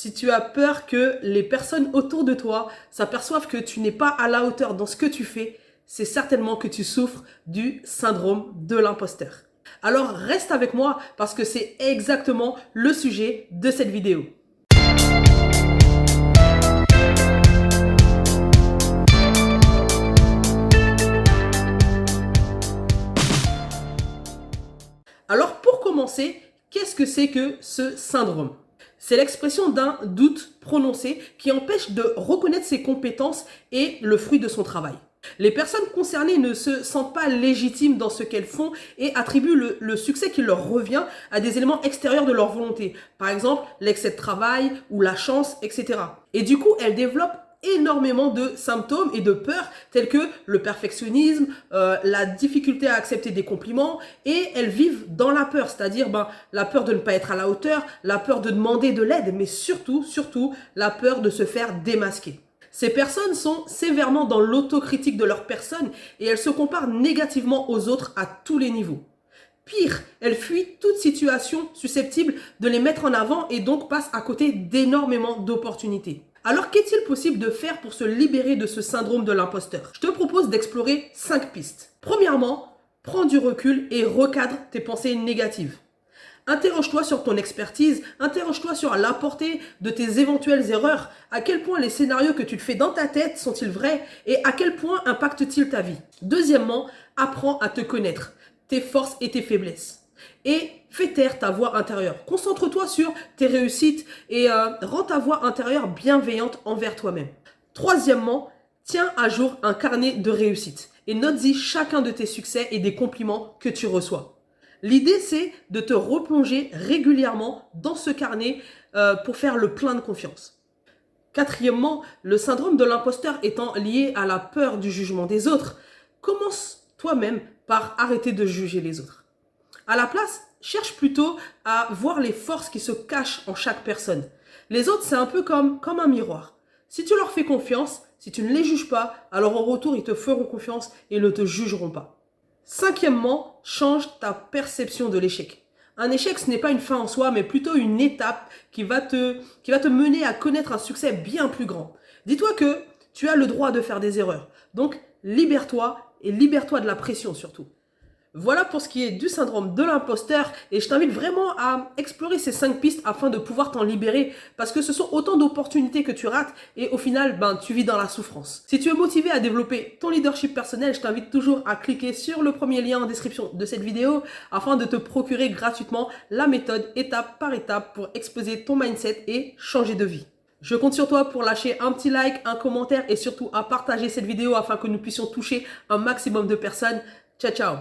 Si tu as peur que les personnes autour de toi s'aperçoivent que tu n'es pas à la hauteur dans ce que tu fais, c'est certainement que tu souffres du syndrome de l'imposteur. Alors reste avec moi parce que c'est exactement le sujet de cette vidéo. Alors pour commencer, qu'est-ce que c'est que ce syndrome ? C'est l'expression d'un doute prononcé qui empêche de reconnaître ses compétences et le fruit de son travail. Les personnes concernées ne se sentent pas légitimes dans ce qu'elles font et attribuent le succès qui leur revient à des éléments extérieurs de leur volonté. Par exemple, l'excès de travail ou la chance, etc. Et du coup, elles développent énormément de symptômes et de peurs tels que le perfectionnisme, la difficulté à accepter des compliments, et elles vivent dans la peur, c'est-à-dire la peur de ne pas être à la hauteur, la peur de demander de l'aide, mais surtout la peur de se faire démasquer. Ces personnes sont sévèrement dans l'autocritique de leur personne et elles se comparent négativement aux autres à tous les niveaux. Pire, elles fuient toute situation susceptible de les mettre en avant et donc passent à côté d'énormément d'opportunités. Alors qu'est-il possible de faire pour se libérer de ce syndrome de l'imposteur ? Je te propose d'explorer 5 pistes. Premièrement, prends du recul et recadre tes pensées négatives. Interroge-toi sur ton expertise, interroge-toi sur la portée de tes éventuelles erreurs, à quel point les scénarios que tu te fais dans ta tête sont-ils vrais et à quel point impactent-ils ta vie. Deuxièmement, apprends à te connaître, tes forces et tes faiblesses. Et fais taire ta voix intérieure. Concentre-toi sur tes réussites et rends ta voix intérieure bienveillante envers toi-même. Troisièmement, tiens à jour un carnet de réussite et note-y chacun de tes succès et des compliments que tu reçois. L'idée, c'est de te replonger régulièrement dans ce carnet pour faire le plein de confiance. Quatrièmement, le syndrome de l'imposteur étant lié à la peur du jugement des autres, commence toi-même par arrêter de juger les autres. À la place, cherche plutôt à voir les forces qui se cachent en chaque personne. Les autres, c'est un peu comme un miroir. Si tu leur fais confiance, si tu ne les juges pas, alors en retour, ils te feront confiance et ne te jugeront pas. Cinquièmement, change ta perception de l'échec. Un échec, ce n'est pas une fin en soi, mais plutôt une étape qui va te mener à connaître un succès bien plus grand. Dis-toi que tu as le droit de faire des erreurs. Donc, libère-toi et libère-toi de la pression surtout. Voilà pour ce qui est du syndrome de l'imposteur et je t'invite vraiment à explorer ces 5 pistes afin de pouvoir t'en libérer parce que ce sont autant d'opportunités que tu rates et au final, tu vis dans la souffrance. Si tu es motivé à développer ton leadership personnel, je t'invite toujours à cliquer sur le premier lien en description de cette vidéo afin de te procurer gratuitement la méthode étape par étape pour exploser ton mindset et changer de vie. Je compte sur toi pour lâcher un petit like, un commentaire et surtout à partager cette vidéo afin que nous puissions toucher un maximum de personnes. Ciao, ciao!